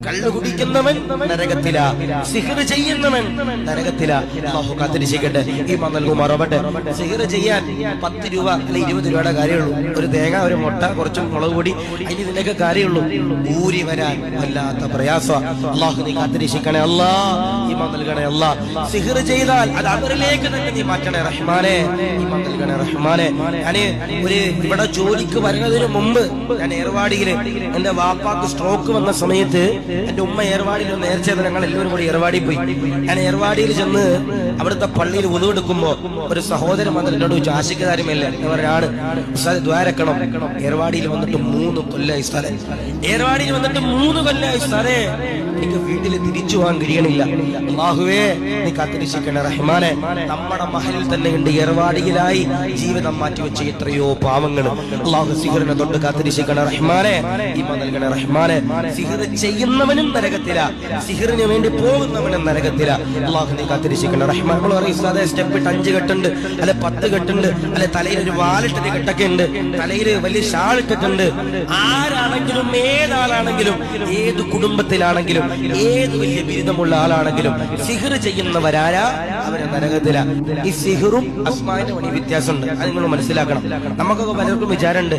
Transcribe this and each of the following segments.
കള്ളു കുടിക്കുന്നവൻ നരകത്തില, സിഹർ ചെയ്യുന്നവൻ നരകത്തില. അല്ലാഹു കാത്തിരിക്കട്ടെ. ഈമാൻ നൽകുമാറാവട്ടെ. സിഹർ ചെയ്യാൻ 10 രൂപ അല്ല 20 രൂപയുടെ കാര്യമുള്ളൂ. ഒരു തേങ്ങ, ഒരു മുട്ട, കുറച്ച് മുളക് പൊടി, അതിന് ഇതിനൊക്കെ കാര്യമുള്ളൂ. ഊരി വരാൻ വല്ലാത്ത പ്രയാസം. അല്ലാഹു നീ കാത്തിരിക്കണേ അല്ലാ, ഈമാൻ നൽകണേ അല്ലാ. സിഹർ ചെയ്താൽ അത് അവരിലേക്ക് തന്നെ നീ മാറ്റണേ റഹ്മാനെ, ഈമാൻ നൽകണേ റഹ്മാനെ. ഞാന് ഇവിടെ ജോലിക്ക് വരുന്നതിന് മുമ്പ് ഞാൻ ഏർവാടിയില് എന്റെ വാപ്പാക്ക് സ്ട്രോക്ക് വന്ന സമയത്ത് എന്റെ ഉമ്മ ഏർവാടിയിൽ നേർച്ചത് ഞങ്ങൾ എല്ലാവരും കൂടി ഏർവാടി പോയി. ഞാൻ ഏർവാടിയിൽ ചെന്ന് അവിടുത്തെ പള്ളിയിൽ ഉതുവെടുക്കുമ്പോ ഒരു സഹോദരൻ വന്നിട്ട് എന്നോട് ചോദിച്ചു, ആശിക്കതാരുമല്ലേ ഒരാണ് ദ്വാരക്കണം. ഏർവാടിയിൽ വന്നിട്ട് 3 കൊല്ലായി സ്ഥലം, ഏർവാടിയിൽ വന്നിട്ട് 3 കൊല്ലായി സ്ഥലേ, എനിക്ക് വീട്ടിൽ തിരിച്ചു പോകാൻ കഴിയണില്ല. അല്ലാഹുവേ നീ കാത്തിരിക്കണേ റഹ്മാനെ. നമ്മുടെ മഹലിൽ തന്നെ ഉണ്ട് ഏർവാടിയിലായി ജീവിതം മാറ്റിവെച്ച എത്രയോ പാവങ്ങൾ. അല്ലാഹു സിഹറിനെ തൊട്ട് കാത്തിരിക്കണേ റഹ്മാനെ, ഈമാൻ നൽകണേ റഹ്മാനെ. സിഹർ ചെയ്യുന്നവനും നരകത്തില, സിഹറിന് വേണ്ടി പോകുന്നവനും നരകത്തില. അല്ലാഹു നീ കാത്തിരിക്കണേ റഹ്മാൻ. നമ്മൾ പറയും ഉസ്താദേ സ്റ്റെപ്പ് ഇട്ട് 5 കെട്ടുണ്ട്, അല്ലെ 10 കെട്ടുണ്ട്, അല്ലെ തലയിൽ ഒരു വാലിട്ടൊരു കെട്ടൊക്കെ ഉണ്ട്, തലയിൽ വലിയ ഷാൾ ഇട്ടിട്ടുണ്ട്. ആരാണെങ്കിലും ഏതാളാണെങ്കിലും ഏത് കുടുംബത്തിലാണെങ്കിലും ഏത് വലിയ ബിരുദമുള്ള ആളാണെങ്കിലും സിഹർ ചെയ്യുന്നവരാരാ അവരെ നരകത്തില. ഈ സിഹറും അസ്മാഇന്റെ പണി വ്യത്യാസമുണ്ട്, അത് നിങ്ങൾ മനസ്സിലാക്കണം. നമുക്കൊക്കെ പലർക്കും വിചാരമുണ്ട്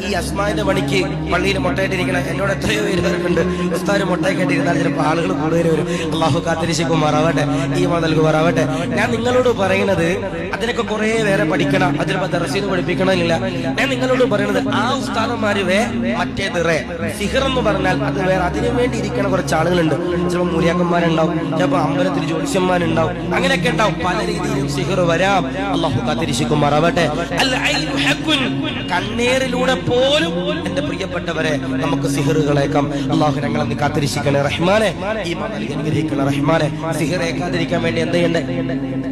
ഈ അസ്മാഇന്റെ പണിക്ക് പള്ളിയിൽ മുട്ടയിട്ടിരിക്കണ എന്നോട് എത്രയോ പേര് പറഞ്ഞിട്ടുണ്ട്, ഉസ്താദ് മുട്ടയൊക്കെയിട്ടിരുന്നാൽ ചിലപ്പോൾ ആളുകൾ കൂടുതൽ വരും. അല്ലാഹു കാത്തിരിക്കുമാറാവട്ടെ, ഈമാൻ നൽകുമാറാവട്ടെ. ഞാൻ നിങ്ങളോട് പറയുന്നത് അതിനൊക്കെ കുറെ വേറെ പഠിക്കണം, അതിലിപ്പോ ദർസീന്ന് പഠിപ്പിക്കണമെന്നില്ല. ഞാൻ നിങ്ങളോട് പറയുന്നത് ആ ഉസ്താദന്മാര് മറ്റേത് സിഹർ എന്ന് പറഞ്ഞാൽ അത് വേറെ, അതിനു വേണ്ടി ഇരിക്കണ കുറച്ച് ആളുകളുണ്ട്. ചിലപ്പോൾ മൂല്യാക്കന്മാരുണ്ടാവും, ചിലപ്പോൾ അമ്പലത്തിൽ ജ്യോത്സ്യന്മാരുണ്ടാവും, അങ്ങനെയൊക്കെ ഉണ്ടാവും. പല രീതിയിലും സിഹർ വരാം. അല്ലാഹു കാത്തിരിക്കുമാറാവട്ടെ. കണ്ണീരിലൂടെ പോലും എന്റെ പ്രിയപ്പെട്ടവരെ നമുക്ക് സിഹറുകളേക്കാം. അല്ലാഹു ഞങ്ങളെ നീ കാത്തിരിക്കണേ റഹ്മാനെ, ഈമാൻ നൽകി അനുഗ്രഹിക്കണേ റഹ്മാനെ. സിഹറേക്കാതിരിക്കാൻ വേണ്ടി എന്ത് ചെയ്യണ്ടേ?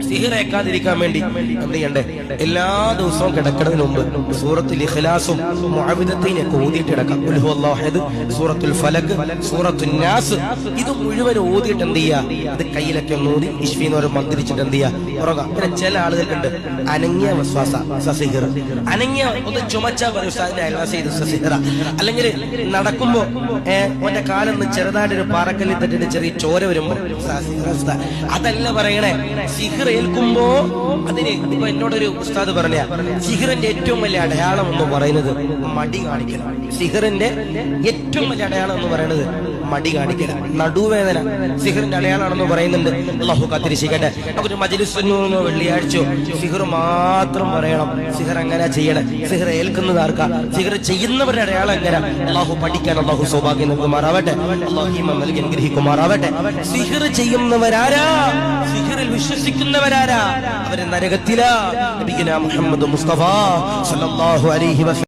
സിഹറേക്കാതിരിക്കാൻ വേണ്ടി എന്ത് ചെയ്യണ്ടേ? എല്ലാ ദിവസവും കിടക്കുന്നതിന് മുമ്പ് സൂറത്തുൽ ഇഖ്ലാസും മുഅവ്വിദത്തൈനൊക്കെ ഓതിയിട്ട് കിടക്കാം. ഖുൽ ഹുവല്ലാഹു അഹദ്, സൂറത്തുൽ ഫലക്, സൂറത്തുൻ നാസ്, ഇത് മുഴുവൻ ഓതിയിട്ട് എന്ത് ചെയ്യാ? അത് കയ്യിലൊക്കെ ഓതി ഇശ്ഫീന്ന് ഒരു മന്ത്രിച്ചിട്ട് എന്ത് ചെയ്യാ? ഉറങ്ങാം. പിന്നെ ചില ആളുകൾക്കുണ്ട് അനങ്ങിയ വസ്വാസ, സിഹർ. അനങ്ങിയ ഒന്ന് ചുമച്ചാ പറയുന്നതിന്റെ അയൽവാസി ഇത് സിഹറ. അല്ലെങ്കിൽ നടക്കുമ്പോ ഓന്റെ കാലൊന്ന് ചെറുതായിട്ടൊരു പാറക്കല്ലിൽ തട്ടിട്ട് ചെറിയ ചോര വരുമ്പോ അതല്ല പറയണേ. സിഹർ ഏൽക്കുമ്പോ അതിന് ഇപ്പൊ എന്നോടൊരു ഉസ്താദ് പറഞ്ഞ സിഹറിന്റെ ഏറ്റവും വലിയ അടയാളം എന്ന് പറയുന്നത് മടി കാണിക്കൽ. സിഹറിന്റെ ഏറ്റവും വലിയ അടയാളം എന്ന് പറയുന്നത് മടി കാണിക്കല, നടുവേദന സിഹറിന്റെ അടയാളാണെന്ന് പറയുന്നുണ്ട്. അല്ലാഹു കാത്തിരിക്കട്ടെ. നമുക്കൊരു മജ്‌ലിസിനോ വെള്ളിയാഴ്ചയോ സിഹർ മാത്രം പറയണം. സിഹർ എങ്ങനെ ചെയ്യണം, സിഹർ ഏൽക്കുന്നത് ആർക്കാ, സിഹർ ചെയ്യുന്നവരുടെ അടയാളം എങ്ങനെ, അല്ലാഹു പഠിക്കാൻ അല്ലാഹു സൗഭാഗ്യം നൽകുമാറാവട്ടെ. അല്ലാഹു ഈമാൻ നൽകി അനുഗ്രഹിക്കുമാറാവട്ടെ. സിഹർ ചെയ്യുന്നവരാരാ, സിഹറിൽ വിശ്വസിക്കുന്നവരാരാ, അവരെ നരകത്തിലാ. നബിയുനാ മുഹമ്മദ് മുസ്തഫ സല്ലല്ലാഹു അലൈഹി വസല്ലം